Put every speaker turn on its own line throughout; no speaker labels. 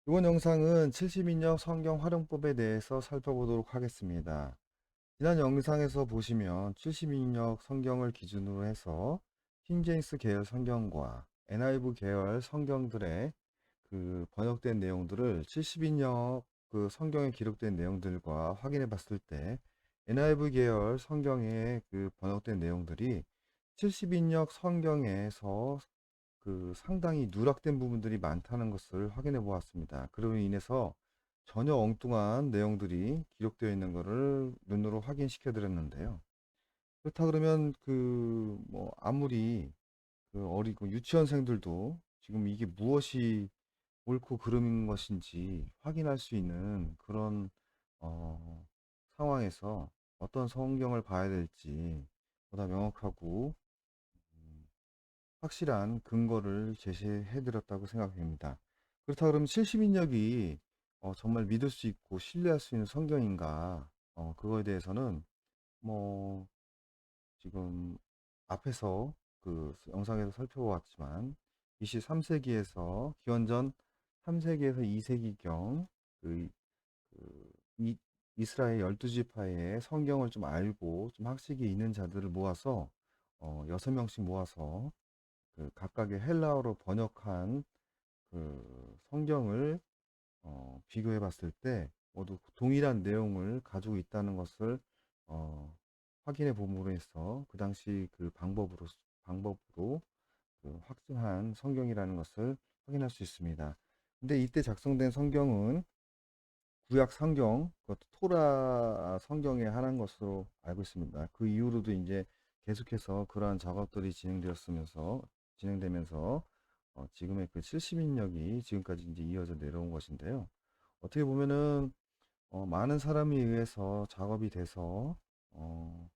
이번 영상은 70인역 성경 활용법에 대해서 살펴보도록 하겠습니다. 지난 영상에서 보시면 70인역 성경을 기준으로 해서 킹제임스 계열 성경과 NIV 계열 성경들의 그 번역된 내용들을 70인역 그 성경에 기록된 내용들과 확인해 봤을 때 NIV 계열 성경의 그 번역된 내용들이 70인역 성경에서 그 상당히 누락된 부분들이 많다는 것을 확인해 보았습니다. 그로 인해서 전혀 엉뚱한 내용들이 기록되어 있는 것을 눈으로 확인시켜 드렸는데요. 그렇다 그러면 그 뭐 아무리 그 어리고 유치원생들도 지금 이게 무엇이 옳고 그름인 것인지 확인할 수 있는 그런 어, 상황에서 어떤 성경을 봐야 될지 보다 명확하고 확실한 근거를 제시해 드렸다고 생각됩니다. 그렇다 그러면 70인역이 정말 믿을 수 있고 신뢰할 수 있는 성경인가? 그거에 대해서는 뭐 지금 앞에서 그 영상에서 살펴보았지만 BC 3세기에서 기원전 3세기에서 2세기경 그, 그 이스라엘 12지파의 성경을 좀 알고 좀 학식이 있는 자들을 모아서 6명씩 모아서 그 각각의 헬라어로 번역한 그 성경을 비교해 봤을 때 모두 동일한 내용을 가지고 있다는 것을 어, 확인해 봄으로 해서 그 당시 그 방법으로 그 확증한 성경이라는 것을 확인할 수 있습니다. 근데 이때 작성된 성경은 구약 성경, 그것도 토라 성경에 한한 것으로 알고 있습니다. 그 이후로도 이제 계속해서 그러한 작업들이 진행되면서 지금의 그 70인력이 지금까지 이제 이어져 내려온 것인데요. 어떻게 보면은 많은 사람에 의해서 작업이 돼서 어,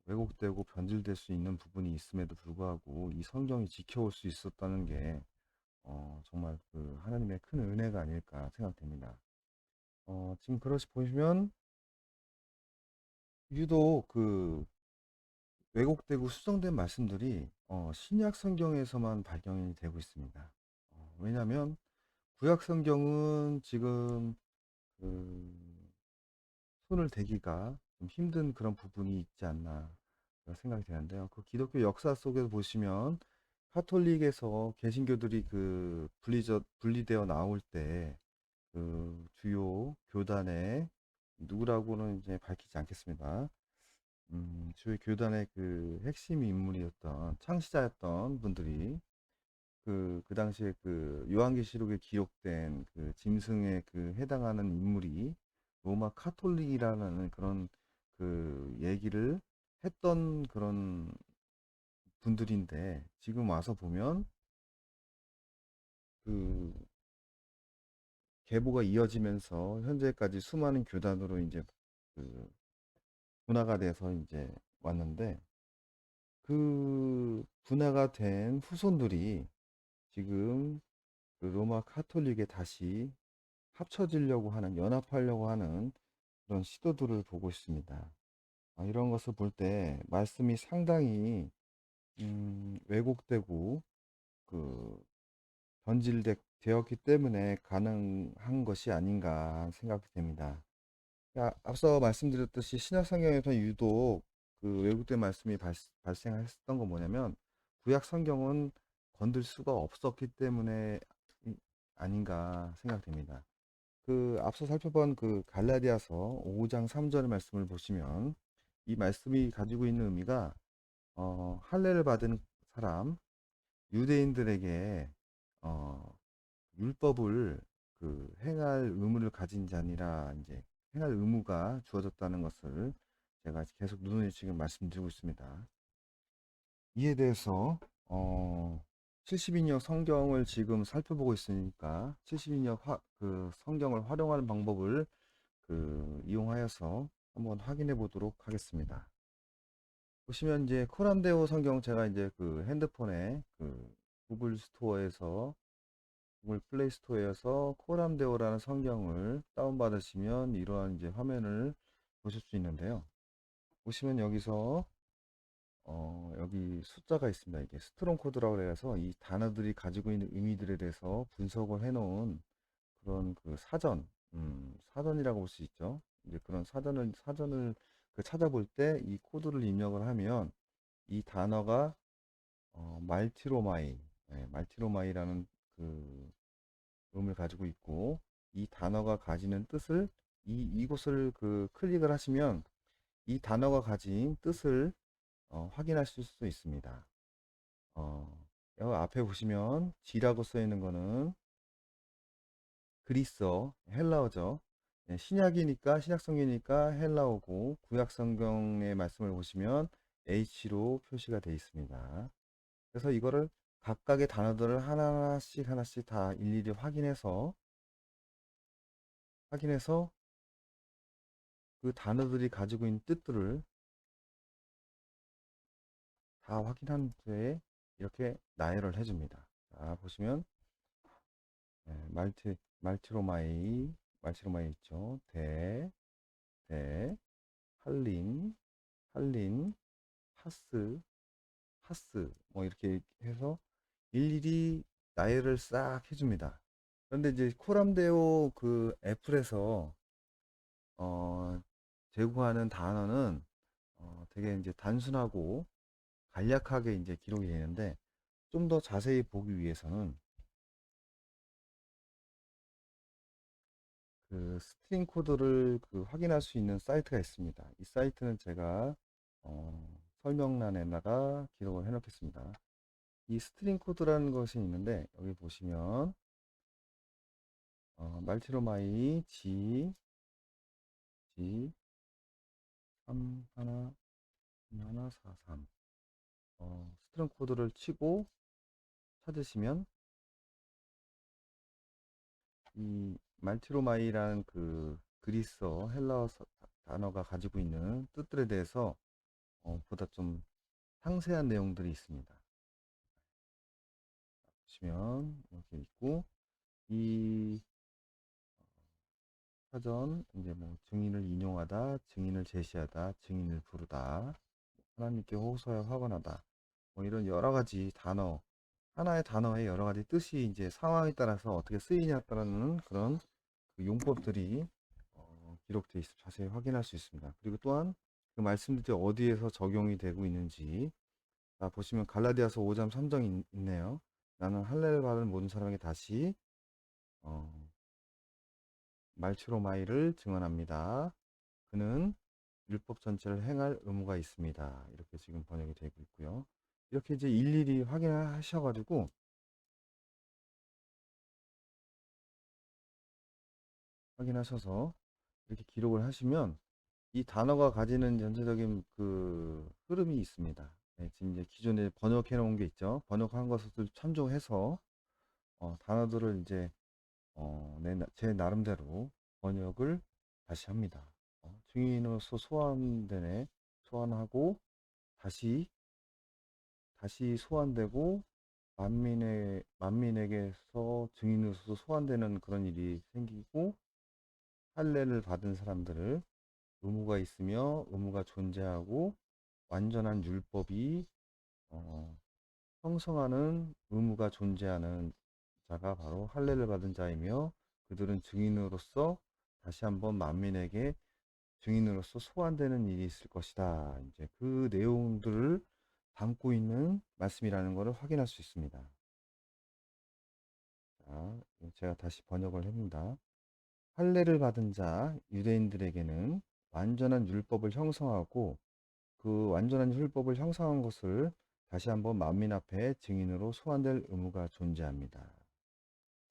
왜곡되고 변질될 수 있는 부분이 있음에도 불구하고 이 성경이 지켜올 수 있었다는 게 정말 그 하나님의 큰 은혜가 아닐까 생각됩니다. 지금 그것이 보시면 유독 그 왜곡되고 수정된 말씀들이 신약 성경에서만 발견이 되고 있습니다. 왜냐하면 구약 성경은 지금 그 손을 대기가 좀 힘든 그런 부분이 있지 않나 생각이 되는데요. 그 기독교 역사 속에서 보시면 카톨릭에서 개신교들이 그 분리되어 나올 때 그 주요 교단의 누구라고는 이제 밝히지 않겠습니다. 주요 교단의 그 핵심 인물이었던 창시자였던 분들이 그 당시에 그 요한계시록에 기록된 그 짐승에 그 해당하는 인물이 로마 카톨릭이라는 그런 그 얘기를 했던 그런 분들인데 지금 와서 보면 그 계보가 이어지면서 현재까지 수많은 교단으로 이제 그 분화가 돼서 이제 왔는데 그 분화가 된 후손들이 지금 그 로마 카톨릭에 다시 합쳐지려고 하는, 연합하려고 하는 그런 시도들을 보고 있습니다. 이런 것을 볼 때 말씀이 상당히 왜곡되고 그 변질되었기 때문에 가능한 것이 아닌가 생각이 됩니다. 앞서 말씀드렸듯이 신약 성경에서 유독 그 왜곡된 말씀이 발생했었던 건 뭐냐면 구약 성경은 건들 수가 없었기 때문에 아닌가 생각됩니다. 그 앞서 살펴본 그 갈라디아서 5장 3절의 말씀을 보시면 이 말씀이 가지고 있는 의미가 할례를 받은 사람 유대인들에게 어, 율법을 그 행할 의무를 가진 자니라 이제 행할 의무가 주어졌다는 것을 제가 계속 누누이 지금 말씀드리고 있습니다. 이에 대해서 70인역 성경을 지금 살펴보고 있으니까 70인역 그 성경을 활용하는 방법을 그 이용하여서 한번 확인해 보도록 하겠습니다. 보시면 이제 코람데오 성경 제가 이제 그 핸드폰에 그 구글 스토어에서 구글 플레이 스토어에서 코람데오라는 성경을 다운받으시면 이러한 이제 화면을 보실 수 있는데요. 보시면 여기서 여기 숫자가 있습니다. 이게 스트롱 코드라고 해서 이 단어들이 가지고 있는 의미들에 대해서 분석을 해 놓은 그런 그 사전, 사전이라고 볼 수 있죠. 이제 그런 사전을 그 찾아볼 때 이 코드를 입력을 하면 이 단어가 말티로마이, 말티로마이라는 그 음을 가지고 있고 이 단어가 가지는 뜻을 이곳을 그 클릭을 하시면 이 단어가 가진 뜻을 확인하실 수 있습니다. 여기 앞에 보시면 G라고 써 있는 거는 그리스어, 헬라어죠. 신약이니까, 신약성경이니까 헬라어고, 구약성경의 말씀을 보시면 H로 표시가 되어 있습니다. 그래서 이거를 각각의 단어들을 하나씩 하나씩 다 일일이 확인해서 그 단어들이 가지고 있는 뜻들을 다 확인한 후에 이렇게 나열을 해줍니다. 자, 보시면 말티로마이 있죠. 대, 할린, 파스, 뭐 이렇게 해서 일일이 나열을 싹 해줍니다. 그런데 이제 코람데오 그 애플에서 어, 제공하는 단어는 되게 이제 단순하고 간략하게 이제 기록이 되는데 좀 더 자세히 보기 위해서는 그 스트링 코드를 그 확인할 수 있는 사이트가 있습니다. 이 사이트는 제가 설명란에다가 기록을 해 놓겠습니다. 이 스트링 코드라는 것이 있는데 여기 보시면 말티로마이 G 3 1 4 3 스트링 코드를 치고 찾으시면 이 말티로마이라는 그 그리스어 헬라어 단어가 가지고 있는 뜻들에 대해서 보다 좀 상세한 내용들이 있습니다. 보시면 이렇게 있고 이 사전 이제 뭐 증인을 인용하다, 증인을 제시하다, 증인을 부르다, 하나님께 호소하여 확언하다, 뭐 이런 여러 가지 단어, 하나의 단어의 여러 가지 뜻이 이제 상황에 따라서 어떻게 쓰이냐에 따르는 그런 그 용법들이 기록되어 있어 자세히 확인할 수 있습니다. 그리고 또한 그 말씀들이 어디에서 적용이 되고 있는지 보시면 갈라디아서 5장 3장 있네요. 나는 할례를 받은 모든 사람에게 다시 어, 말치로마이를 증언합니다. 그는 율법 전체를 행할 의무가 있습니다. 이렇게 지금 번역이 되고 있고요. 이렇게 이제 일일이 확인하셔가지고 확인하셔서 이렇게 기록을 하시면 이 단어가 가지는 전체적인 그 흐름이 있습니다. 지금 이제 기존에 번역해 놓은 게 있죠. 번역한 것을 참조해서 단어들을 이제 제 나름대로 번역을 다시 합니다. 증인으로서 소환하고 다시 소환되고 만민에게서 증인으로서 소환되는 그런 일이 생기고 할례를 받은 사람들을 의무가 있으며 의무가 존재하고 완전한 율법이 어, 형성하는 의무가 존재하는 자가 바로 할례를 받은 자이며 그들은 증인으로서 다시 한번 만민에게 증인으로서 소환되는 일이 있을 것이다. 이제 그 내용들을 담고 있는 말씀이라는 것을 확인할 수 있습니다. 자, 제가 다시 번역을 합니다. 할례를 받은 자 유대인들에게는 완전한 율법을 형성하고 그 완전한 율법을 형성한 것을 다시 한번 만민 앞에 증인으로 소환될 의무가 존재합니다.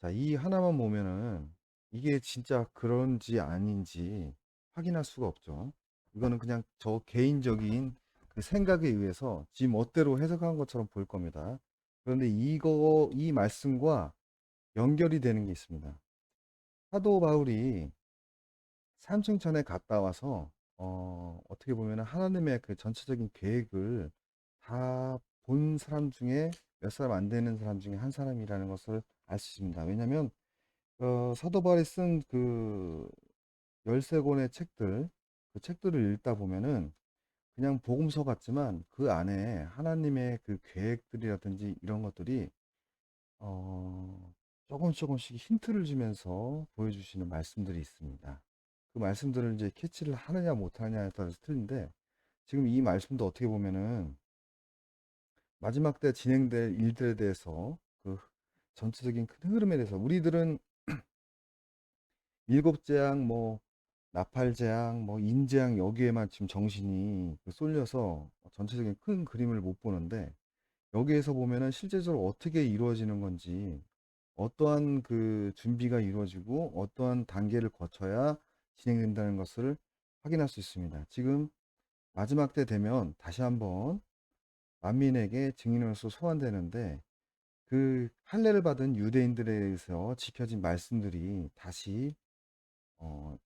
자, 이 하나만 보면은 이게 진짜 그런지 아닌지 확인할 수가 없죠. 이거는 그냥 저 개인적인 그 생각에 의해서 지 멋대로 해석한 것처럼 보일 겁니다. 그런데 이 말씀과 연결이 되는 게 있습니다. 사도 바울이 삼층천에 갔다 와서 어떻게 보면 하나님의 그 전체적인 계획을 다 본 사람 중에 몇 사람 안 되는 사람 중에 한 사람이라는 것을 알 수 있습니다. 왜냐하면 사도 바울이 쓴 그 13권의 책들, 그 책들을 읽다 보면은 그냥 복음서 같지만 그 안에 하나님의 그 계획들이라든지 이런 것들이 조금씩 힌트를 주면서 보여주시는 말씀들이 있습니다. 그 말씀들을 이제 캐치를 하느냐 못하느냐에 따라서 틀린데, 지금 이 말씀도 어떻게 보면은 마지막 때 진행될 일들에 대해서 그 전체적인 큰 흐름에 대해서 우리들은 일곱 재앙, 뭐 나팔 재앙, 뭐 인재앙 여기에만 지금 정신이 쏠려서 전체적인 큰 그림을 못 보는데, 여기에서 보면은 실제적으로 어떻게 이루어지는 건지, 어떠한 그 준비가 이루어지고 어떠한 단계를 거쳐야 진행된다는 것을 확인할 수 있습니다. 지금 마지막 때 되면 다시 한번 만민에게 증인으로서 소환되는데, 그 할례를 받은 유대인들에 의해서 지켜진 말씀들이 다시 어,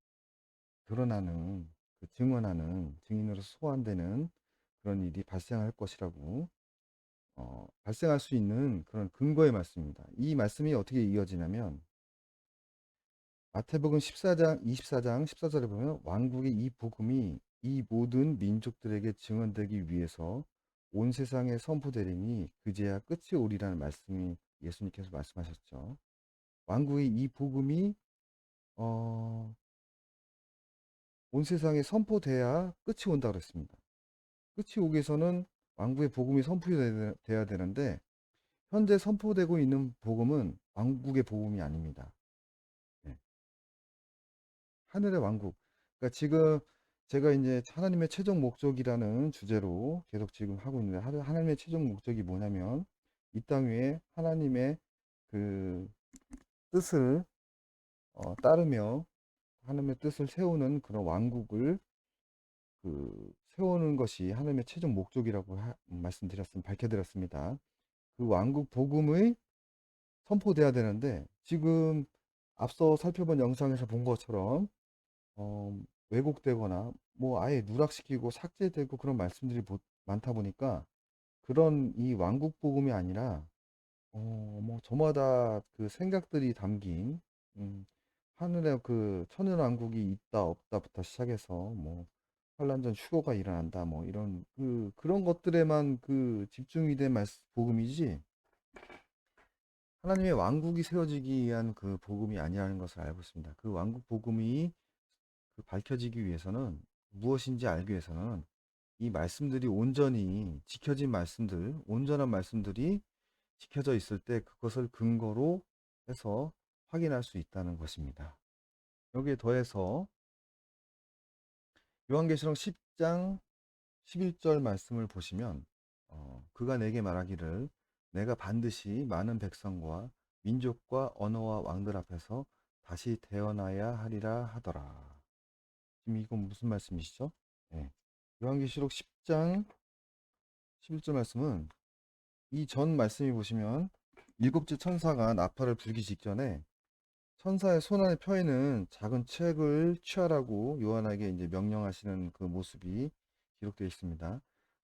드러나는, 증언하는 증인으로서 소환되는 그런 일이 발생할 것이라고, 발생할 수 있는 그런 근거의 말씀입니다. 이 말씀이 어떻게 이어지냐면 마태복음 14장 24장 14절에 보면 왕국의 이 복음이 이 모든 민족들에게 증언되기 위해서 온 세상에 선포되리니 그제야 끝이 오리라는 말씀이 예수님께서 말씀하셨죠. 왕국의 이 복음이 어, 온 세상에 선포돼야 끝이 온다 그랬습니다. 끝이 오기 위해서는 왕국의 복음이 선포돼야 되는데, 현재 선포되고 있는 복음은 왕국의 복음이 아닙니다. 네. 하늘의 왕국. 그러니까 지금 제가 이제 하나님의 최종 목적이라는 주제로 계속 지금 하고 있는데, 하나님의 최종 목적이 뭐냐면 이 땅 위에 하나님의 그 뜻을 따르며 하나님의 뜻을 세우는 그런 왕국을 세우는 것이 하나님의 최종 목적이라고 밝혀드렸습니다. 그 왕국 복음의 선포돼야 되는데, 지금 앞서 살펴본 영상에서 본 것처럼 어, 왜곡되거나 뭐 아예 누락시키고 삭제되고 그런 말씀들이 많다 보니까, 그런 이 왕국 복음이 아니라 뭐 저마다 그 생각들이 담긴 음, 하늘에 그 천연 왕국이 있다 없다부터 시작해서 뭐 환란전 휴거가 일어난다 뭐 이런 그런 것들에만 집중이 된 복음이지, 하나님의 왕국이 세워지기 위한 그 복음이 아니라는 것을 알고 있습니다. 그 왕국 복음이 밝혀지기 위해서는, 무엇인지 알기 위해서는 이 말씀들이 온전히 지켜진 말씀들, 온전한 말씀들이 지켜져 있을 때 그것을 근거로 해서 확인할 수 있다는 것입니다. 여기에 더해서 요한계시록 10장 11절 말씀을 보시면 그가 내게 말하기를 내가 반드시 많은 백성과 민족과 언어와 왕들 앞에서 다시 태어나야 하리라 하더라. 지금 이건 무슨 말씀이시죠? 네. 요한계시록 10장 11절 말씀은, 이 전 말씀이 보시면 일곱째 천사가 나팔을 불기 직전에 천사의 손 안에 펴 있는 작은 책을 취하라고 요한에게 이제 명령하시는 그 모습이 기록되어 있습니다.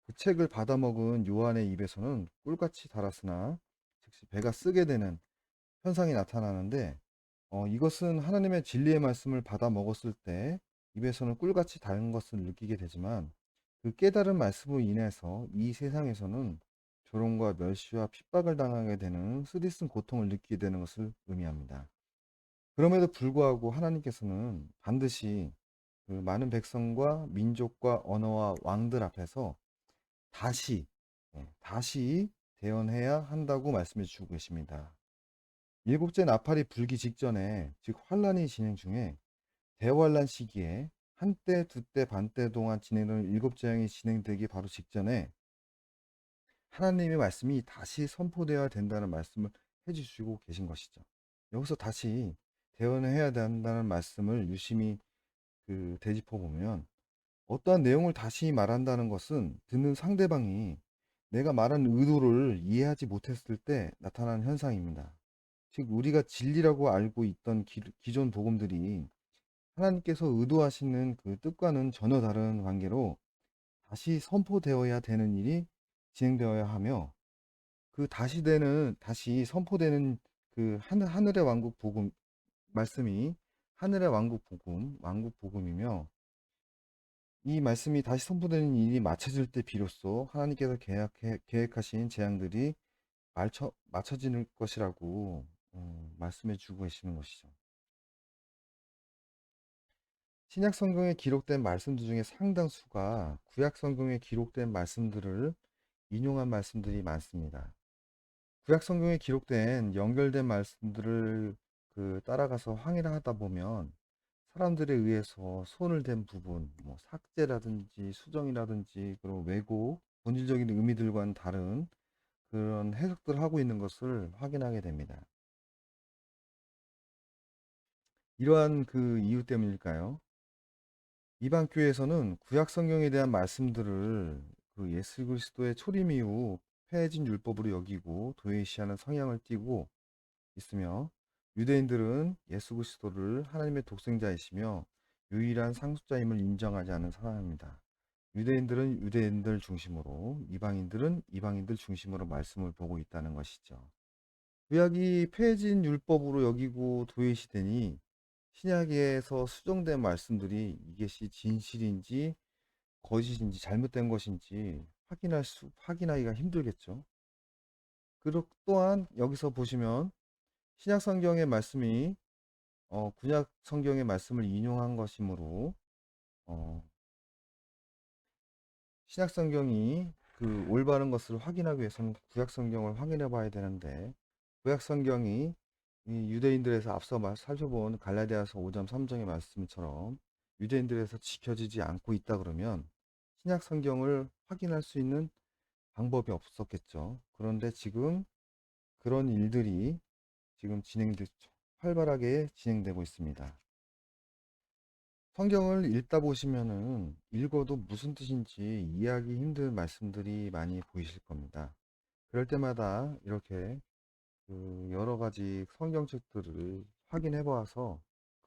그 책을 받아먹은 요한의 입에서는 꿀같이 달았으나 즉시 배가 쓰게 되는 현상이 나타나는데, 이것은 하나님의 진리의 말씀을 받아 먹었을 때 입에서는 꿀같이 달 것을 느끼게 되지만, 그 깨달은 말씀으로 인해서 이 세상에서는 조롱과 멸시와 핍박을 당하게 되는 쓰디쓴 고통을 느끼게 되는 것을 의미합니다. 그럼에도 불구하고 하나님께서는 반드시 그 많은 백성과 민족과 언어와 왕들 앞에서 다시 다시 대언해야 한다고 말씀해 주고 계십니다. 일곱째 나팔이 불기 직전에, 즉 환란이 진행 중에 대환란 시기에 한때, 두때, 반때 동안 진행되는 일곱 재앙이 진행되기 바로 직전에 하나님의 말씀이 다시 선포되어야 된다는 말씀을 해주시고 계신 것이죠. 여기서 다시 대언해야 된다는 말씀을 유심히 되짚어 보면, 어떠한 내용을 다시 말한다는 것은 듣는 상대방이 내가 말한 의도를 이해하지 못했을 때 나타나는 현상입니다. 즉 우리가 진리라고 알고 있던 기존 복음들이 하나님께서 의도하시는 그 뜻과는 전혀 다른 관계로 다시 선포되어야 되는 일이 진행되어야 하며, 다시 선포되는 하늘의 왕국 복음 말씀이 하늘의 왕국 복음이며, 이 말씀이 다시 선포되는 일이 마쳐질 때 비로소 하나님께서 계획하신 재앙들이 맞춰질 것이라고 말씀해 주고 계시는 것이죠. 신약 성경에 기록된 말씀들 중에 상당수가 구약 성경에 기록된 말씀들을 인용한 말씀들이 많습니다. 구약 성경에 기록된 연결된 말씀들을 따라가서 확인을 하다 보면 사람들에 의해서 손을 댄 부분, 뭐 삭제라든지 수정이라든지 그런 왜곡, 본질적인 의미들과는 다른 그런 해석들을 하고 있는 것을 확인하게 됩니다. 이러한 그 이유 때문일까요? 이방 교회에서는 구약 성경에 대한 말씀들을 예수 그리스도의 초림 이후 폐해진 율법으로 여기고 도외시하는 성향을 띠고 있으며 유대인들은 예수 그리스도를 하나님의 독생자이시며 유일한 상속자임을 인정하지 않는 사람입니다. 유대인들은 유대인들 중심으로 이방인들은 이방인들 중심으로 말씀을 보고 있다는 것이죠. 구약이 폐해진 율법으로 여기고 도외시되니 신약에서 수정된 말씀들이 이것이 진실인지 거짓인지 잘못된 것인지 확인하기가 힘들겠죠. 그리고 또한 여기서 보시면 신약 성경의 말씀이 구약 성경의 말씀을 인용한 것이므로 어, 신약 성경이 그 올바른 것을 확인하기 위해서는 구약 성경을 확인해 봐야 되는데 구약 성경이 이 유대인들에서 앞서 살펴본 갈라디아서 5장 3장의 말씀처럼 유대인들에서 지켜지지 않고 있다 그러면 신약 성경을 확인할 수 있는 방법이 없었겠죠. 그런데 지금 그런 일들이 지금 활발하게 진행되고 있습니다. 성경을 읽다 보시면은 읽어도 무슨 뜻인지 이해하기 힘든 말씀들이 많이 보이실 겁니다. 그럴 때마다 이렇게 여러 가지 성경책들을 확인해 보아서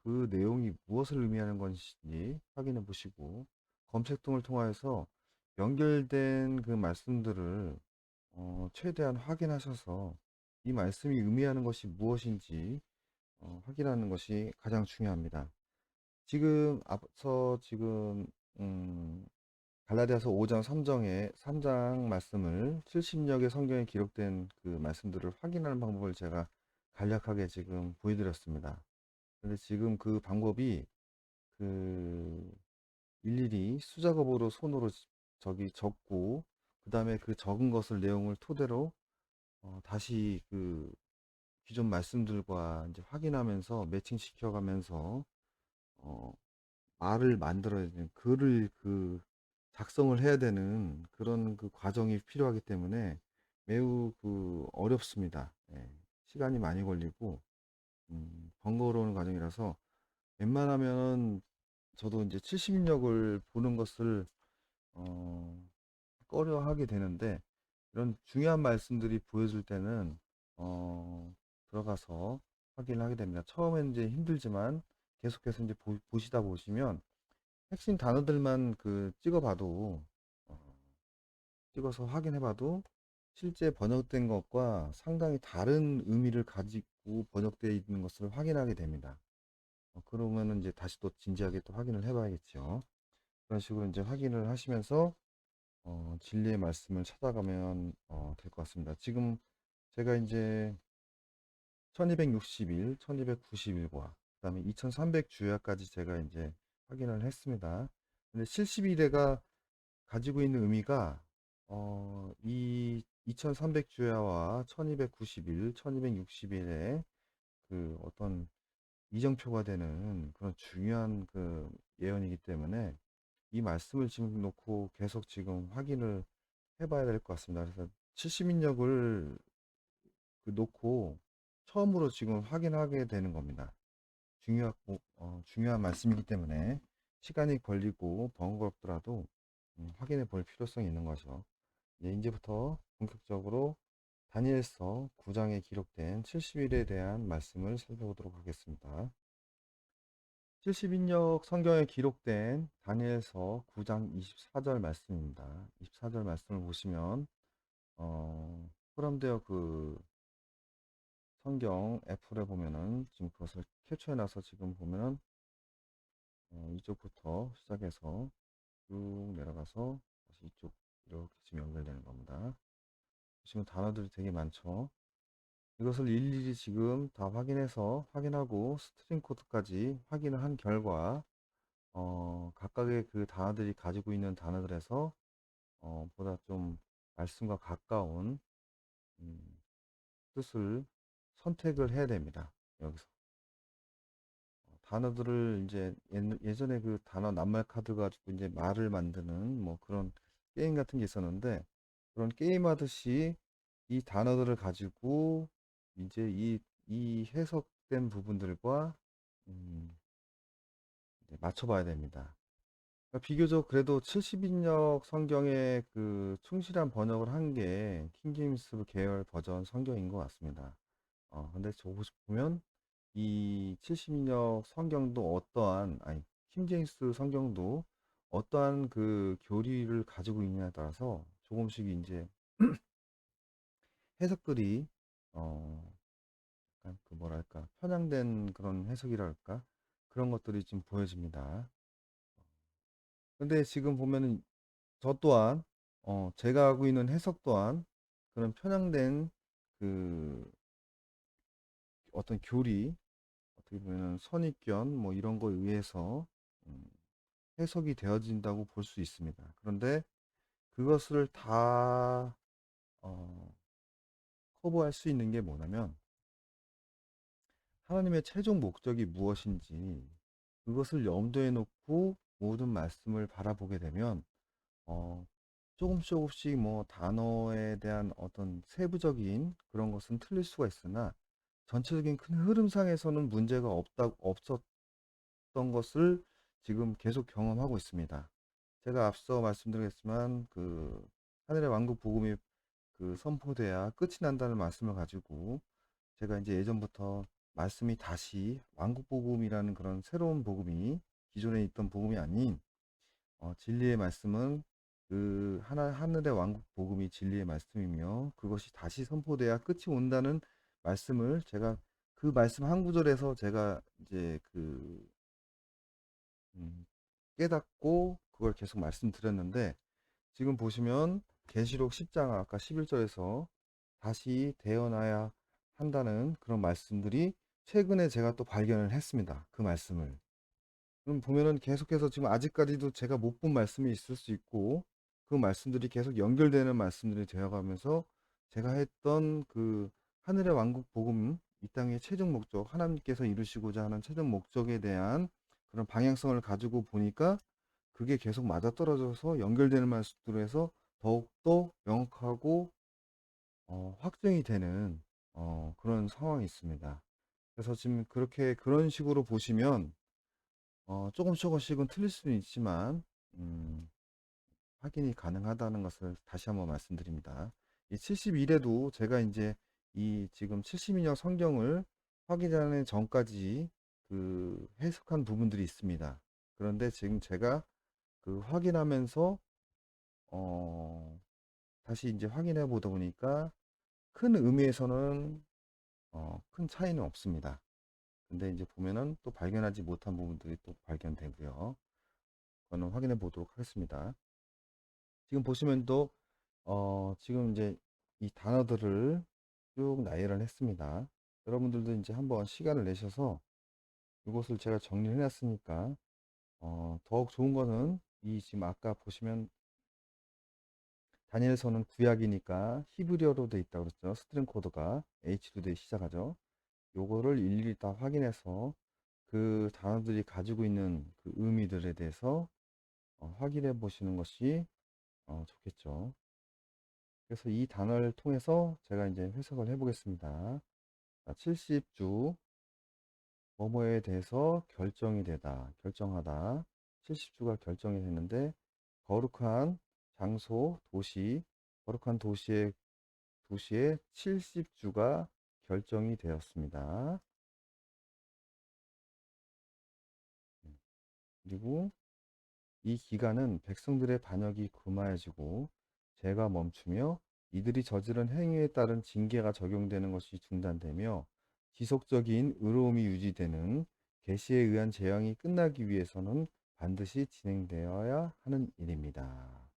그 내용이 무엇을 의미하는 것인지 확인해 보시고 검색 등을 통하여서 연결된 그 말씀들을 최대한 확인하셔서 이 말씀이 의미하는 것이 무엇인지 확인하는 것이 가장 중요합니다. 지금 앞서 음, 갈라디아서 5장 3장 말씀을 70력의 성경에 기록된 그 말씀들을 확인하는 방법을 제가 간략하게 지금 보여드렸습니다. 근데 지금 그 방법이 그 일일이 수작업으로 손으로 저기 적고 그 다음에 그 적은 것을 내용을 토대로 다시 그 기존 말씀들과 이제 확인하면서 매칭시켜가면서 어, 말을 만들어야 되는 글을 작성을 해야 되는 그런 그 과정이 필요하기 때문에 매우 어렵습니다. 예, 시간이 많이 걸리고 번거로운 과정이라서 웬만하면 저도 이제 70인력을 보는 것을 어, 꺼려 하게 되는데 이런 중요한 말씀들이 보여줄 때는 들어가서 확인을 하게 됩니다. 처음엔 이제 힘들지만 계속해서 이제 보시다 보시면 핵심 단어들만 찍어봐도 어, 찍어서 확인해봐도 실제 번역된 것과 상당히 다른 의미를 가지고 번역되어 있는 것을 확인하게 됩니다. 그러면은 이제 다시 또 진지하게 또 확인을 해봐야겠죠. 그런 식으로 이제 확인을 하시면서 진리의 말씀을 찾아가면 될 것 같습니다. 지금 제가 이제 1260일, 1290일과 그다음에 2300주야까지 제가 이제 확인을 했습니다. 근데 70일에가 가지고 있는 의미가 이 2300주야와 1290일, 1260일의 어떤 이정표가 되는 그런 중요한 예언이기 때문에 이 말씀을 지금 놓고 계속 지금 확인을 해봐야 될 것 같습니다. 그래서 70인력을 놓고 처음으로 지금 확인하게 되는 겁니다. 중요한 말씀이기 때문에 시간이 걸리고 번거롭더라도 확인해 볼 필요성이 있는 거죠. 이제부터 본격적으로 다니엘서 9장에 기록된 70일에 대한 말씀을 살펴보도록 하겠습니다. 70인역 성경에 기록된 다니엘서 9장 24절 말씀입니다. 24절 말씀을 보시면 포럼되어 성경 애플에 보면은 지금 그것을 캡처해놔서 지금 보면은 이쪽부터 시작해서 쭉 내려가서 다시 이쪽 이렇게 지금 연결되는 겁니다. 보시면 단어들이 되게 많죠. 이것을 일일이 지금 다 확인하고 스트링 코드까지 확인을 한 결과 각각의 그 단어들이 가지고 있는 단어들에서 보다 좀 말씀과 가까운 음, 뜻을 선택을 해야 됩니다. 여기서 단어들을 이제 예전에 그 단어 낱말 카드 가지고 이제 말을 만드는 뭐 그런 게임 같은 게 있었는데, 그런 게임 하듯이 이 단어들을 가지고 이제 이 해석된 부분들과 음, 이제 맞춰봐야 됩니다. 그러니까 비교적 그래도 70인역 성경에 그 충실한 번역을 한 게 킹제임스 계열 버전 성경인 것 같습니다. 근데 저 보면 이 70인역 성경도 아니, 킹제임스 성경도 어떠한 그 교리를 가지고 있냐에 따라서 조금씩 이제 해석들이 어, 약간 그 뭐랄까 편향된 그런 해석이랄까 그런 것들이 좀 보여집니다. 근데 지금 보면은 저 또한 제가 하고 있는 해석 또한 그런 편향된 그 어떤 교리, 어떻게 보면 선입견 뭐 이런 거에 의해서 음, 해석이 되어진다고 볼 수 있습니다. 그런데 그것을 다 어, 커버할 수 있는 게 뭐냐면 하나님의 최종 목적이 무엇인지 그것을 염두에 놓고 모든 말씀을 바라보게 되면 어, 조금씩 뭐 단어에 대한 어떤 세부적인 그런 것은 틀릴 수가 있으나 전체적인 큰 흐름상에서는 문제가 없었던 것을 지금 계속 경험하고 있습니다. 제가 앞서 말씀드렸지만 그 하늘의 왕국 복음이 그 선포돼야 끝이 난다는 말씀을 가지고 제가 이제 예전부터 말씀이 다시 왕국 복음이라는 그런 새로운 복음이 기존에 있던 복음이 아닌 진리의 말씀은 그 하늘의 왕국 복음이 진리의 말씀이며 그것이 다시 선포돼야 끝이 온다는 말씀을 제가 그 말씀 한 구절에서 제가 이제 음, 깨닫고 그걸 계속 말씀드렸는데 지금 보시면 계시록 10장 아까 11절에서 다시 되어나야 한다는 그런 말씀들이 최근에 제가 또 발견을 했습니다. 그 말씀을. 그럼 보면은 계속해서 지금 아직까지도 제가 못 본 말씀이 있을 수 있고 그 말씀들이 계속 연결되는 말씀들이 되어가면서 제가 했던 그 하늘의 왕국 복음 이 땅의 최종 목적 하나님께서 이루시고자 하는 최종 목적에 대한 그런 방향성을 가지고 보니까 그게 계속 맞아떨어져서 연결되는 말씀들로 해서 더욱더 명확하고 확증이 되는 그런 상황이 있습니다. 그래서 지금 그렇게 그런 식으로 보시면 조금씩은 틀릴 수는 있지만, 음, 확인이 가능하다는 것을 다시 한번 말씀드립니다. 이 71에도 제가 이제 이 지금 70인역 성경을 확인하는 전까지 그 해석한 부분들이 있습니다. 그런데 지금 제가 그 확인하면서, 어, 다시 이제 확인해 보다 보니까 큰 의미에서는, 큰 차이는 없습니다. 근데 이제 보면은 또 발견하지 못한 부분들이 또 발견되고요. 그거는 확인해 보도록 하겠습니다. 지금 보시면 또 지금 이제 이 단어들을 쭉 나열을 했습니다. 여러분들도 이제 한번 시간을 내셔서 이것을 제가 정리해 놨으니까 더욱 좋은 거는 이 지금 아까 보시면 다니엘서는 구약이니까 히브리어로 돼 있다고 그랬죠. 스트링 코드가 H로 돼 시작하죠. 요거를 일일이 다 확인해서 그 단어들이 가지고 있는 그 의미들에 대해서 확인해 보시는 것이 좋겠죠. 그래서 이 단어를 통해서 제가 이제 해석을 해 보겠습니다. 70주 뭐뭐에 대해서 결정이 되다, 결정하다. 70주가 결정이 됐는데 거룩한 장소, 거룩한 도시의 70주가 결정이 되었습니다. 그리고 이 기간은 백성들의 반역이 금하여지고 죄가 멈추며 이들이 저지른 행위에 따른 징계가 적용되는 것이 중단되며 지속적인 의로움이 유지되는 계시에 의한 재앙이 끝나기 위해서는 반드시 진행되어야 하는 일입니다.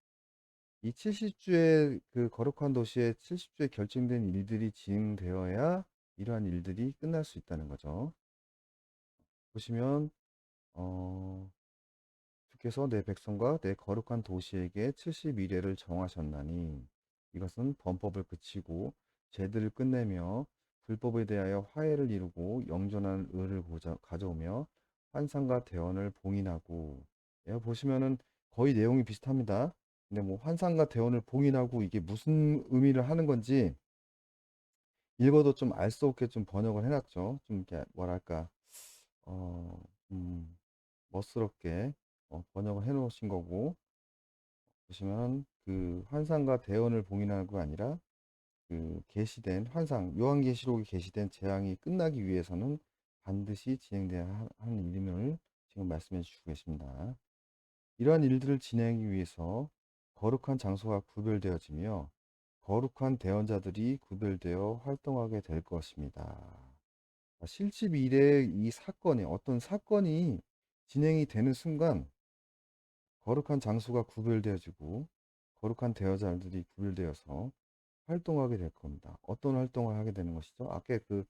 이 70주의 그 거룩한 도시의 70주에 결정된 일들이 진행되어야 이러한 일들이 끝날 수 있다는 거죠. 보시면 주께서 내 백성과 내 거룩한 도시에게 70일회를 정하셨나니 이것은 범법을 그치고 죄들을 끝내며 불법에 대하여 화해를 이루고 영존한 의를 가져오며 환상과 대언을 봉인하고, 여기 보시면은 거의 내용이 비슷합니다. 근데 뭐 환상과 대언을 봉인하고 이게 무슨 의미를 하는 건지 읽어도 좀 알 수 없게 좀 번역을 해놨죠. 좀 이렇게 뭐랄까 어, 음, 멋스럽게 번역을 해 놓으신 거고, 보시면 그 환상과 대언을 봉인하는 거 아니라 그 계시된 환상, 요한계시록에 계시된 재앙이 끝나기 위해서는 반드시 진행돼야 하는 일임을 지금 말씀해 주시고 계십니다. 이러한 일들을 진행하기 위해서 거룩한 장소가 구별되어지며 거룩한 대언자들이 구별되어 활동하게 될 것입니다. 실집일의 이 사건이, 어떤 사건이 진행이 되는 순간 거룩한 장소가 구별되어지고 거룩한 대여자들이 구별되어서 활동하게 될 겁니다. 어떤 활동을 하게 되는 것이죠? 아까 그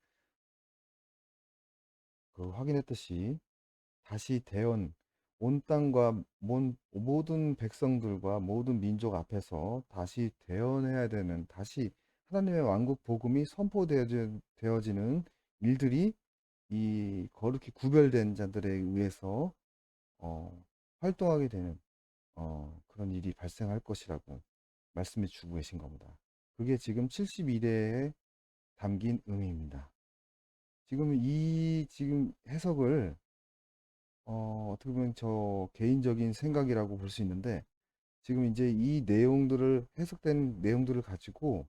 확인했듯이 다시 대언, 온 땅과 모든 백성들과 모든 민족 앞에서 다시 대언해야 되는, 다시 하나님의 왕국 복음이 선포되어지는 일들이 이 거룩히 구별된 자들에 의해서 활동하게 되는 그런 일이 발생할 것이라고 말씀해 주고 계신 겁니다. 그게 지금 71회에 담긴 의미입니다. 지금 해석을 어떻게 보면 저 개인적인 생각이라고 볼 수 있는데, 지금 이제 이 내용들을 해석된 내용들을 가지고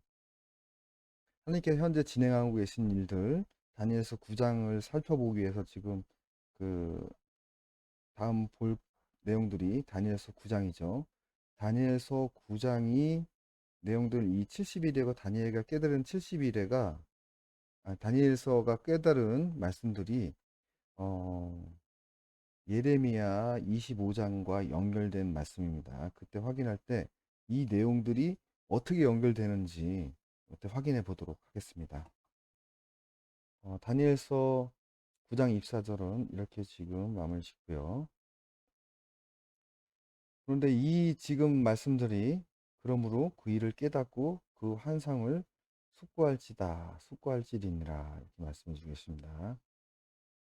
하나님께서 현재 진행하고 계신 일들, 다니엘서 9장을 살펴보기 위해서 지금 그 다음 볼 내용들이 다니엘서 9장이죠. 다니엘서 9장이 내용들, 이 70일에가 다니엘가 깨달은 70일에가 다니엘서가 깨달은 말씀들이 어, 예레미야 25장과 연결된 말씀입니다. 그때 확인할 때 이 내용들이 어떻게 연결되는지 그때 확인해 보도록 하겠습니다. 다니엘서 9장 입사절은 이렇게 지금 마무리 짓고요. 그런데 이 지금 말씀들이 그러므로 그 일을 깨닫고 그 환상을 숙고할지니라 이렇게 말씀해 주겠습니다.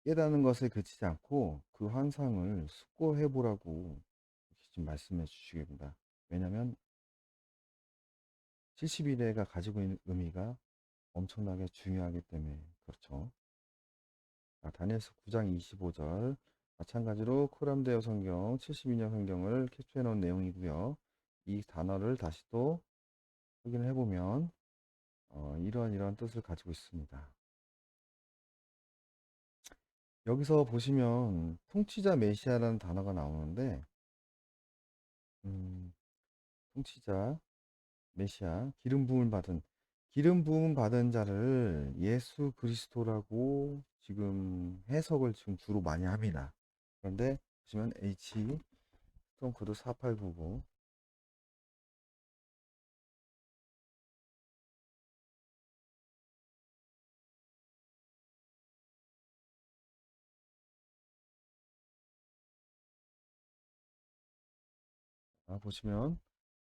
깨닫는 것에 그치지 않고 그 환상을 숙고해 보라고 이렇게 지금 말씀해 주시겠습니다. 왜냐하면 70일에가 가지고 있는 의미가 엄청나게 중요하기 때문에 그렇죠. 다니엘서 9장 25절 마찬가지로 코람데오 성경 72년 성경을 캡처해 놓은 내용이고요. 이 단어를 다시 또 확인을 해보면 이러한 뜻을 가지고 있습니다. 여기서 보시면 통치자 메시아라는 단어가 나오는데, 음, 통치자 메시아, 기름 부음을 받은 자를 예수 그리스도라고 지금 해석을 지금 주로 많이 합니다. 그런데 보시면 H 스톤 코드 4899 보시면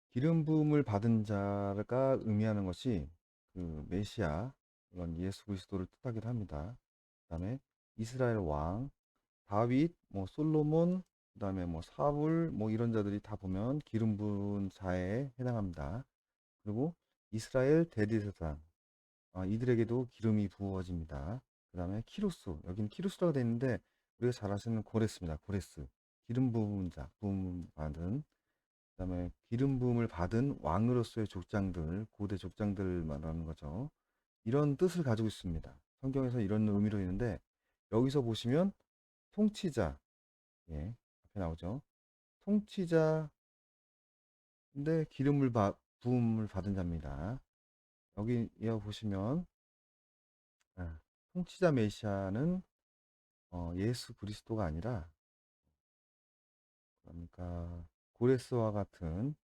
기름 부음을 받은 자가 의미하는 것이 그 메시아, 이건 예수 그리스도를 뜻하기도 합니다. 그다음에 이스라엘 왕, 다윗, 뭐 솔로몬, 그다음에 뭐 사울, 뭐 이런 자들이 다 보면 기름 부은 자에 해당합니다. 그리고 이스라엘 대제사장, 이들에게도 기름이 부어집니다. 그다음에 키루스, 여기는 키루스라고 되어 있는데 우리가 잘 아시는 고레스입니다. 고레스, 기름 부은 자, 부음 받은. 그다음에 기름 부음을 받은 왕으로서의 족장들, 고대 족장들 말하는 거죠. 이런 뜻을 가지고 있습니다. 성경에서 이런 의미로 있는데, 여기서 보시면 통치자, 예, 앞에 나오죠. 통치자인데 부음을 받은 자입니다. 여기 이어 보시면 통치자 메시아는 예수 그리스도가 아니라, 그러니까 고레스와 같은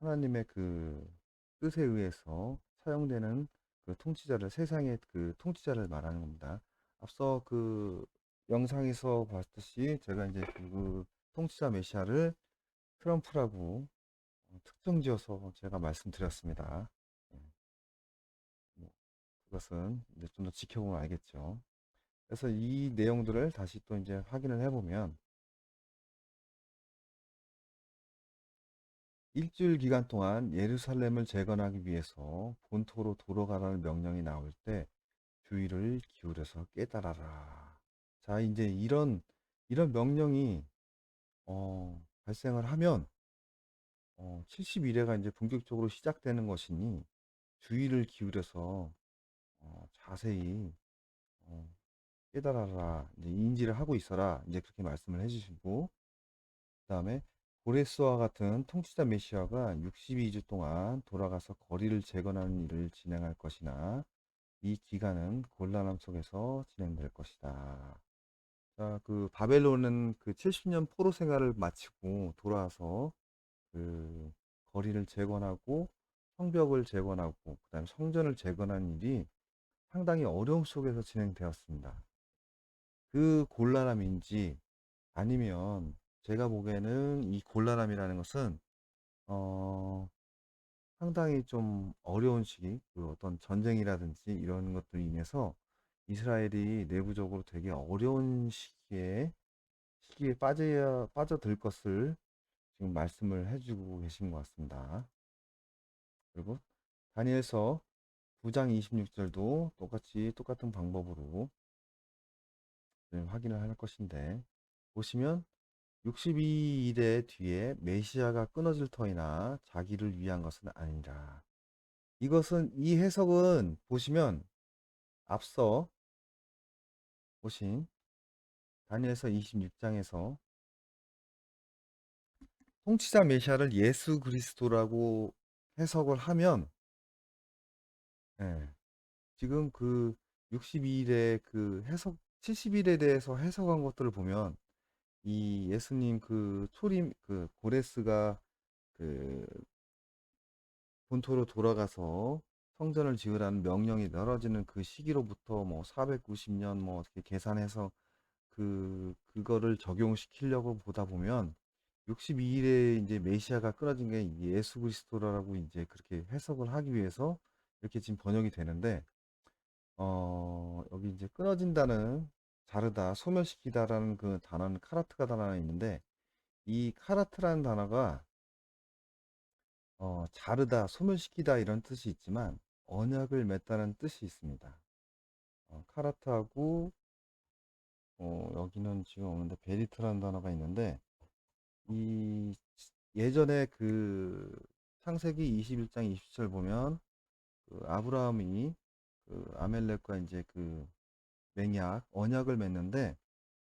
하나님의 그 뜻에 의해서 사용되는 그 통치자를, 세상의 그 통치자를 말하는 겁니다. 앞서 그 영상에서 봤듯이 제가 이제 그 통치자 메시아를 트럼프라고 특정 지어서 제가 말씀드렸습니다. 예, 뭐 그것은 이제 좀 더 지켜보면 알겠죠. 그래서 이 내용들을 다시 또 이제 확인을 해보면 일주일 기간 동안 예루살렘을 재건하기 위해서 본토로 돌아가라는 명령이 나올 때 주의를 기울여서 깨달아라. 자, 이제 이런 명령이 발생을 하면 71회가 이제 본격적으로 시작되는 것이니 주의를 기울여서 자세히 어, 깨달아라. 이제 인지를 하고 있어라. 이제 그렇게 말씀을 해주시고, 그다음에 고레스와 같은 통치자 메시아가 62주 동안 돌아가서 거리를 재건하는 일을 진행할 것이나 이 기간은 곤란함 속에서 진행될 것이다. 자, 그 바벨론은 그 70년 포로 생활을 마치고 돌아와서 그 거리를 재건하고 성벽을 재건하고 그다음에 성전을 재건하는 일이 상당히 어려움 속에서 진행되었습니다. 그 곤란함인지 아니면 제가 보기에는 이 곤란함이라는 것은 어, 상당히 좀 어려운 시기, 그 어떤 전쟁이라든지 이런 것들로 인해서 이스라엘이 내부적으로 되게 어려운 시기에 빠져들 것을 지금 말씀을 해주고 계신 것 같습니다. 그리고 다니엘서 9장 26절도 똑같은 방법으로 확인을 할 것인데 보시면 62일의 뒤에 메시아가 끊어질 터이나 자기를 위한 것은 아니라 이 해석은 보시면 앞서 보신 다니엘서 26장에서 통치자 메시아를 예수 그리스도라고 해석을 하면 예, 지금 그 62일의 그 해석 70일에 대해서 해석한 것들을 보면 이 예수님 그 초림 그 고레스가 그 본토로 돌아가서 성전을 지으라는 명령이 떨어지는 그 시기로부터 뭐 490년 뭐 어떻게 계산해서 그거를 적용시키려고 보다 보면 62일에 이제 메시아가 끊어진 게 예수 그리스도라고 이제 그렇게 해석을 하기 위해서 이렇게 지금 번역이 되는데 여기 이제 끊어진다는 자르다 소멸시키다라는 그 단어는 카라트가 단어가 있는데 이 카라트라는 단어가 자르다 소멸시키다 이런 뜻이 있지만 언약을 맺다는 뜻이 있습니다. 카라트하고 여기는 지금 없는데 베리트라는 단어가 있는데 이 예전에 그 창세기 21장 20절 보면 그 아브라함이 그 아멜렉과 이제 그 맹약 언약을 맺는데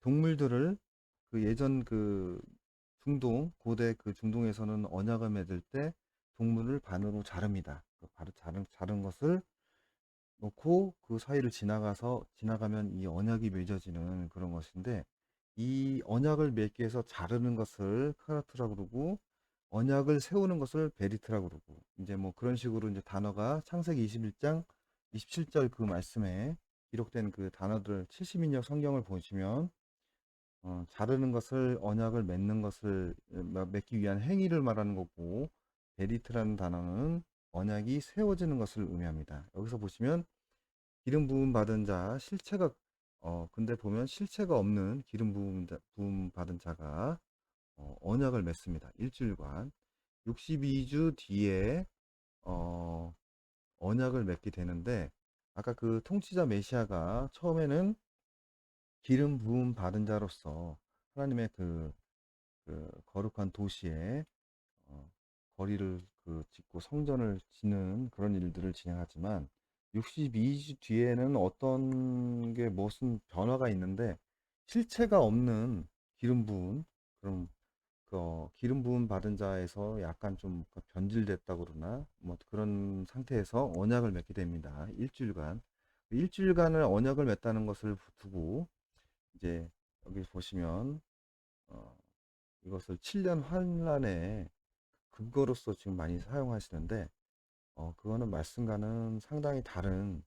동물들을 그 예전 그 중동 고대 그 중동에서는 언약을 맺을 때 동물을 반으로 자릅니다. 그 바로 자른 것을 놓고 그 사이를 지나가면 이 언약이 맺어지는 그런 것인데 이 언약을 맺기 위해서 자르는 것을 카라트라고 그러고 언약을 세우는 것을 베리트라고 그러고 이제 뭐 그런 식으로 이제 단어가 창세기 21장 27절 그 말씀에 기록된 그 단어들 70인역 성경을 보시면 자르는 것을 언약을 맺는 것을 맺기 위한 행위를 말하는 거고 베리트라는 단어는 언약이 세워지는 것을 의미합니다. 여기서 보시면 기름 부음 받은 자 실체가 근데 보면 실체가 없는 부음 받은 자가 언약을 맺습니다. 일주일간 62주 뒤에 어, 언약을 맺게 되는데 아까 그 통치자 메시아가 처음에는 기름 부음 받은 자로서 하나님의 그 거룩한 도시에 어, 거리를 그 짓고 성전을 짓는 그런 일들을 진행하지만 62주 뒤에는 어떤 게 무슨 변화가 있는데 실체가 없는 기름 부음 그럼 기름 부음 받은 자에서 약간 좀그 변질됐다고 그러나 뭐 그런 상태에서 언약을 맺게 됩니다. 일주일간 일주일간을 언약을 맺다는 것을 두고 이제 여기 보시면 어, 이것을 7년 환란의 근거로서 지금 많이 사용하시는데 그거는 말씀과는 상당히 다른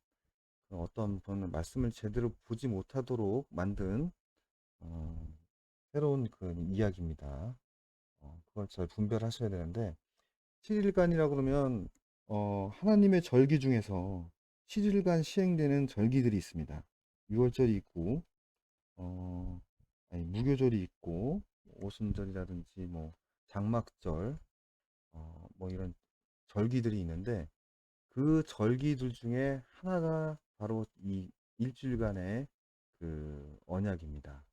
어떤 분은 말씀을 제대로 보지 못하도록 만든 어, 새로운 그 이야기입니다. 그걸 잘 분별하셔야 되는데 7일간이라 그러면 하나님의 절기 중에서 7일간 시행되는 절기들이 있습니다. 유월절이 있고 아니, 무교절이 있고 오순절이라든지 뭐 장막절 뭐 이런 절기들이 있는데 그 절기들 중에 하나가 바로 이 일주일간의 그 언약입니다.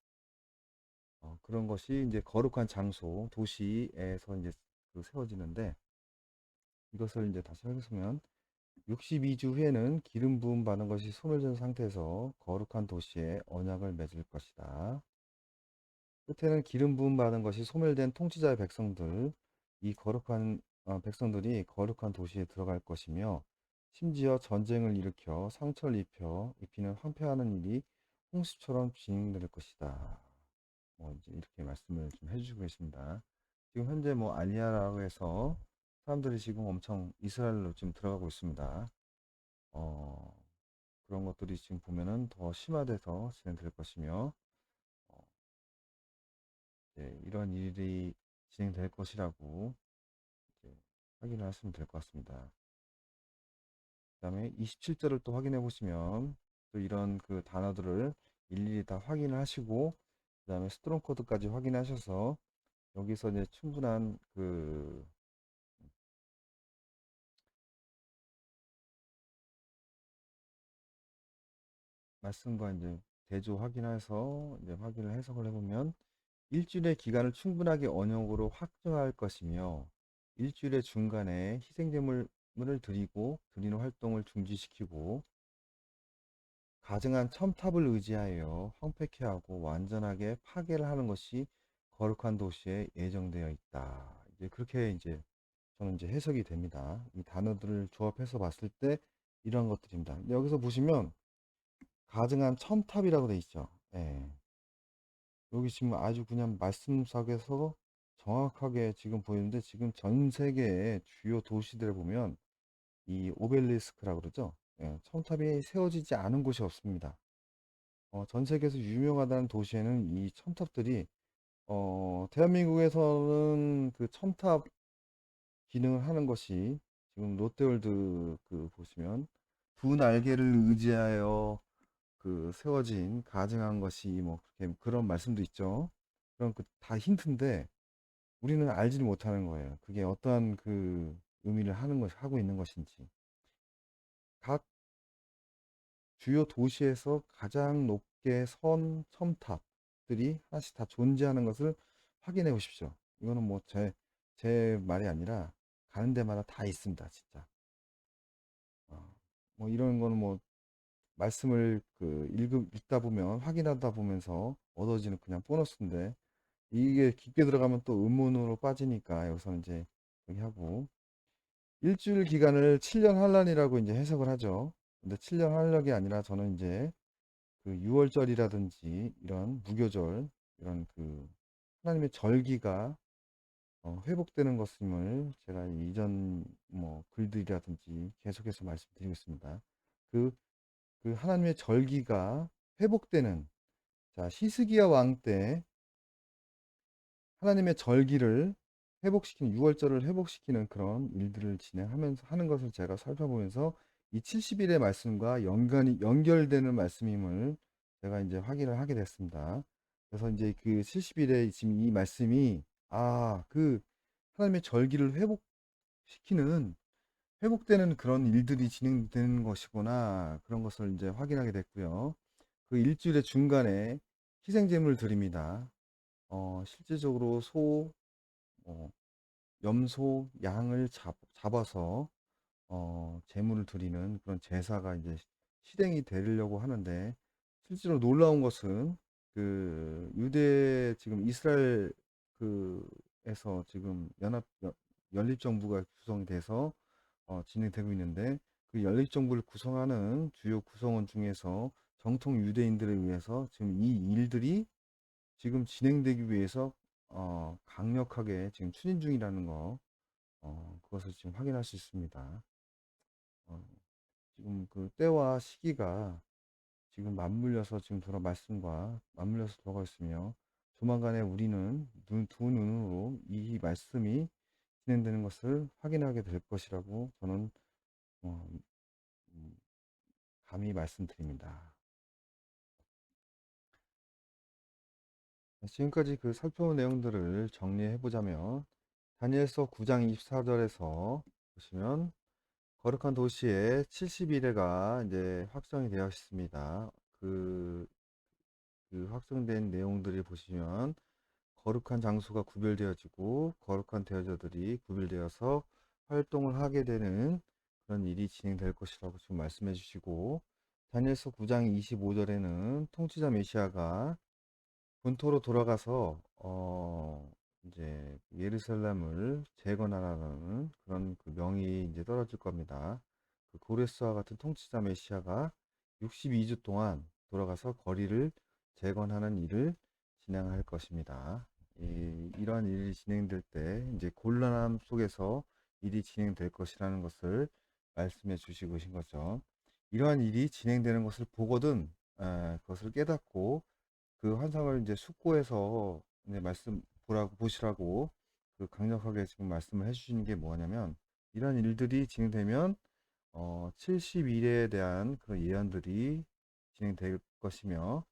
그런 것이 이제 거룩한 장소, 도시에서 이제 그 세워지는데 이것을 이제 다시 하겠으면 62주 후에는 기름 부음 받은 것이 소멸된 상태에서 거룩한 도시에 언약을 맺을 것이다. 끝에는 기름 부음 받은 것이 소멸된 통치자의 백성들, 이 거룩한 백성들이 거룩한 도시에 들어갈 것이며 심지어 전쟁을 일으켜 상처를 입히는 황폐하는 일이 홍수처럼 진행될 것이다. 뭐 이제 이렇게 말씀을 좀 해주고 계십니다. 지금 현재 뭐 알리아라고 해서 사람들이 지금 엄청 이스라엘로 지금 들어가고 있습니다. 어, 그런 것들이 지금 보면은 더 심화돼서 진행될 것이며 어, 이런 일이 진행될 것이라고 이제 확인을 하시면 될 것 같습니다. 그 다음에 27절을 또 확인해 보시면 또 이런 그 단어들을 일일이 다 확인을 하시고 그 다음에 스트롱 코드까지 확인하셔서 여기서 이제 충분한 그 말씀과 이제 대조 확인해서 이제 확인을 해석을 해보면 일주일의 기간을 충분하게 언역으로 확정할 것이며 일주일의 중간에 희생제물을 드리는 활동을 중지시키고 가증한 첨탑을 의지하여 황폐케 하고 완전하게 파괴를 하는 것이 거룩한 도시에 예정되어 있다. 이제 그렇게 이제 저는 이제 해석이 됩니다. 이 단어들을 조합해서 봤을 때 이런 것들입니다. 근데 여기서 보시면 가증한 첨탑이라고 돼 있죠. 예. 여기 지금 아주 그냥 말씀 속에서 정확하게 지금 보이는데 지금 전 세계의 주요 도시들을 보면 이 오벨리스크라고 그러죠. 예, 첨탑이 세워지지 않은 곳이 없습니다. 전 세계에서 유명하다는 도시에는 이 첨탑들이 대한민국에서는 그 첨탑 기능을 하는 것이 지금 롯데월드 그 보시면 두 날개를 의지하여 그 세워진 가증한 것이 뭐 그렇게 그런 말씀도 있죠. 그럼 그 다 힌트인데 우리는 알지를 못하는 거예요. 그게 어떠한 그 의미를 하고 있는 것인지. 각 주요 도시에서 가장 높게 선 첨탑들이 하나씩 다 존재하는 것을 확인해 보십시오. 이거는 뭐 제 말이 아니라 가는 데마다 다 있습니다, 진짜. 뭐 이런 거는 뭐 말씀을 그 읽다 보면 확인하다 보면서 얻어지는 그냥 보너스인데 이게 깊게 들어가면 또 의문으로 빠지니까 여기서는 이제 여기 하고 일주일 기간을 7년 환란이라고 이제 해석을 하죠. 근데 7년 환란이 아니라 저는 이제 그 유월절이라든지 이런 무교절 이런 그 하나님의 절기가 회복되는 것임을 제가 이전 뭐 글들이라든지 계속해서 말씀드리겠습니다. 그, 그 하나님의 절기가 회복되는 자 히스기야 왕 때 하나님의 절기를 회복시키는 유월절을 회복시키는 그런 일들을 진행하면서 하는 것을 제가 살펴보면서 이 70일의 말씀과 연결되는 말씀임을 제가 이제 확인을 하게 됐습니다. 그래서 이제 그 70일의 지금 이 말씀이 그 하나님의 절기를 회복시키는 회복되는 그런 일들이 진행되는 것이구나 그런 것을 이제 확인하게 됐고요. 그 일주일의 중간에 희생제물을 드립니다. 실제적으로 어, 염소, 양을 잡아서 제물을 드리는 그런 제사가 이제 실행이 되려고 하는데 실제로 놀라운 것은 그 유대 지금 이스라엘 그에서 지금 연립정부가 구성돼서 진행되고 있는데 그 연립정부를 구성하는 주요 구성원 중에서 정통 유대인들에 의해서 지금 이 일들이 지금 진행되기 위해서 강력하게 지금 추진 중이라는 거 그것을 지금 확인할 수 있습니다. 어, 지금 그 때와 시기가 지금 맞물려서 지금 말씀과 맞물려서 돌아가 있으며 조만간에 우리는 두 눈으로 이 말씀이 진행되는 것을 확인하게 될 것이라고 저는 어, 음, 감히 말씀드립니다. 지금까지 그 살펴본 내용들을 정리해 보자면 다니엘서 9장 24절에서 보시면 거룩한 도시에 70일에가 이제 확정이 되어 있습니다. 그, 그 확정된 내용들이 보시면 거룩한 장소가 구별되어지고 거룩한 대여자들이 구별되어서 활동을 하게 되는 그런 일이 진행될 것이라고 지금 말씀해 주시고 다니엘서 9장 25절에는 통치자 메시아가 본토로 돌아가서 이제 예루살렘을 재건하라는 그런 그 명이 이제 떨어질 겁니다. 그 고레스와 같은 통치자 메시아가 62주 동안 돌아가서 거리를 재건하는 일을 진행할 것입니다. 이러한 일이 진행될 때 이제 곤란함 속에서 일이 진행될 것이라는 것을 말씀해 주시고 계신 거죠. 이러한 일이 진행되는 것을 보거든 그것을 깨닫고 그 환상을 이제 숙고해서 이제 보시라고 그 강력하게 지금 말씀을 해주시는 게 뭐냐면 이런 일들이 진행되면 70일에 대한 그런 예언들이 진행될 것이며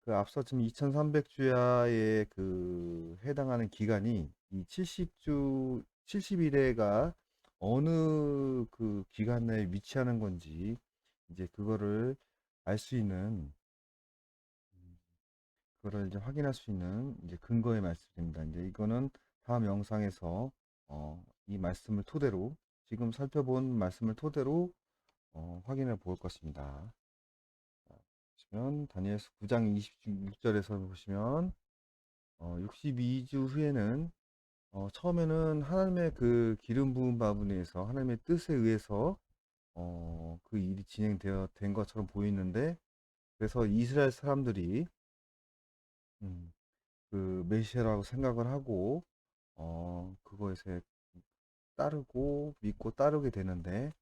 그 앞서 지금 2300주야에 그 해당하는 기간이 이 70주 70일에가 어느 그 기간 내에 위치하는 건지 이제 그거를 알 수 있는 그거를 이제 확인할 수 있는 이제 근거의 말씀입니다. 이제 이거는 다음 영상에서 이 말씀을 토대로 지금 살펴본 말씀을 토대로 확인해 볼 것입니다. 보시면 다니엘서 9장 26절에서 보시면 62주 후에는 처음에는 하나님의 그 기름 부은 바구니에서 하나님의 뜻에 의해서 그 일이 진행되어 된 것처럼 보이는데 그래서 이스라엘 사람들이 음, 그 메시아라고 생각을 하고 그거에서 따르고 믿고 따르게 되는데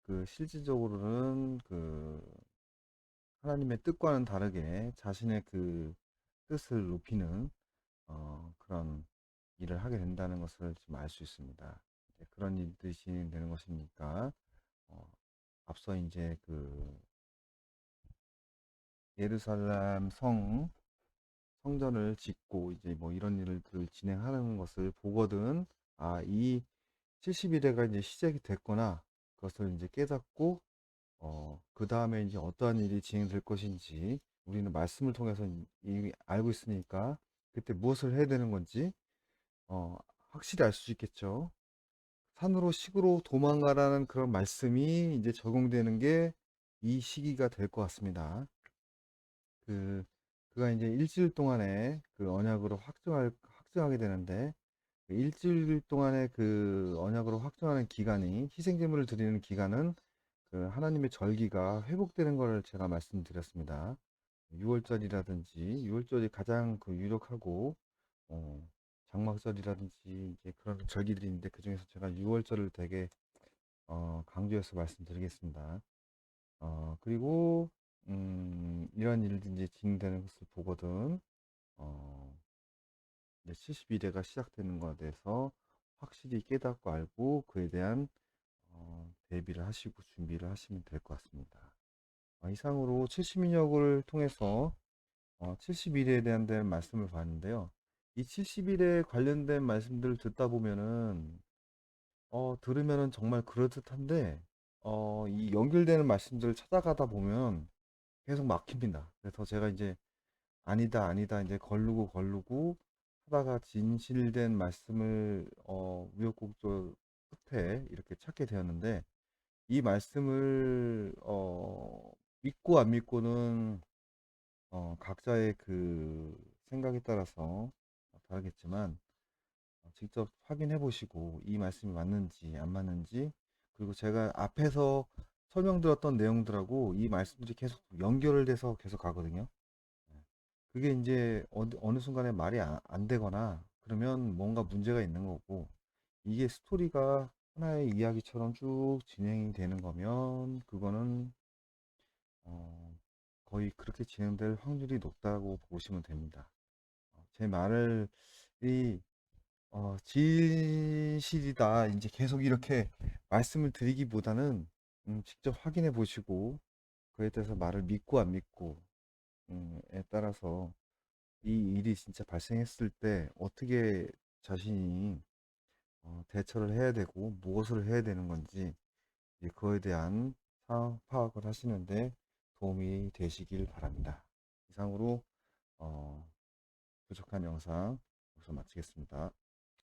그 실질적으로는 그 하나님의 뜻과는 다르게 자신의 그 뜻을 높이는 그런 일을 하게 된다는 것을 좀 알 수 있습니다. 이제 그런 일들이 진행되는 것이니까 어, 앞서 이제 그 예루살렘 성전을 짓고 이제 뭐 이런 일들을 진행하는 것을 보거든 이 70일에가 이제 시작이 됐구나. 그것을 이제 깨닫고, 그 다음에 이제 어떠한 일이 진행될 것인지 우리는 말씀을 통해서 이미 알고 있으니까 그때 무엇을 해야 되는 건지, 어, 확실히 알 수 있겠죠. 산으로 식으로 도망가라는 그런 말씀이 이제 적용되는 게 이 시기가 될 것 같습니다. 그, 그가 이제 일주일 동안에 그 언약으로 확정하게 되는데, 그 일주일 동안의 그 언약으로 확정하는 기간이 희생제물을 드리는 기간은 그 하나님의 절기가 회복되는 것을 제가 말씀드렸습니다. 6월절이라든지 6월절이 가장 그 유력하고 장막절이라든지 이제 그런 절기들이 있는데 그 중에서 제가 6월절을 되게 강조해서 말씀드리겠습니다. 그리고 이런 일들이 이제 진행되는 것을 보거든 어, 이제 70일회가 시작되는 것에 대해서 확실히 깨닫고 알고 그에 대한 대비를 하시고 준비를 하시면 될 것 같습니다. 이상으로 70인역을 통해서 70일에 대한 말씀을 봤는데요. 이 70일에 관련된 말씀들을 듣다 보면은 들으면은 정말 그럴듯한데 이 연결되는 말씀들을 찾아가다 보면 계속 막힙니다. 그래서 제가 이제 아니다, 아니다, 이제 걸르고 하다가 진실된 말씀을 우여곡절 끝에 이렇게 찾게 되었는데 이 말씀을 믿고 안 믿고는 각자의 그 생각에 따라서 다르겠지만 직접 확인해 보시고 이 말씀이 맞는지 안 맞는지 그리고 제가 앞에서 설명드렸던 내용들하고 이 말씀들이 계속 연결을 돼서 계속 가거든요. 네. 그게 이제 어느 순간에 말이 안 되거나 그러면 뭔가 문제가 있는 거고 이게 스토리가 하나의 이야기처럼 쭉 진행이 되는 거면 그거는 어, 거의 그렇게 진행될 확률이 높다고 보시면 됩니다. 제 말을 이 진실이다 이제 계속 이렇게 말씀을 드리기보다는 직접 확인해 보시고 그에 대해서 말을 믿고 안 믿고 에 따라서 이 일이 진짜 발생했을 때 어떻게 자신이 대처를 해야 되고 무엇을 해야 되는 건지 이제 그거에 대한 상황 파악을 하시는데 도움이 되시길 바랍니다. 이상으로 어, 부족한 영상 여기서 마치겠습니다.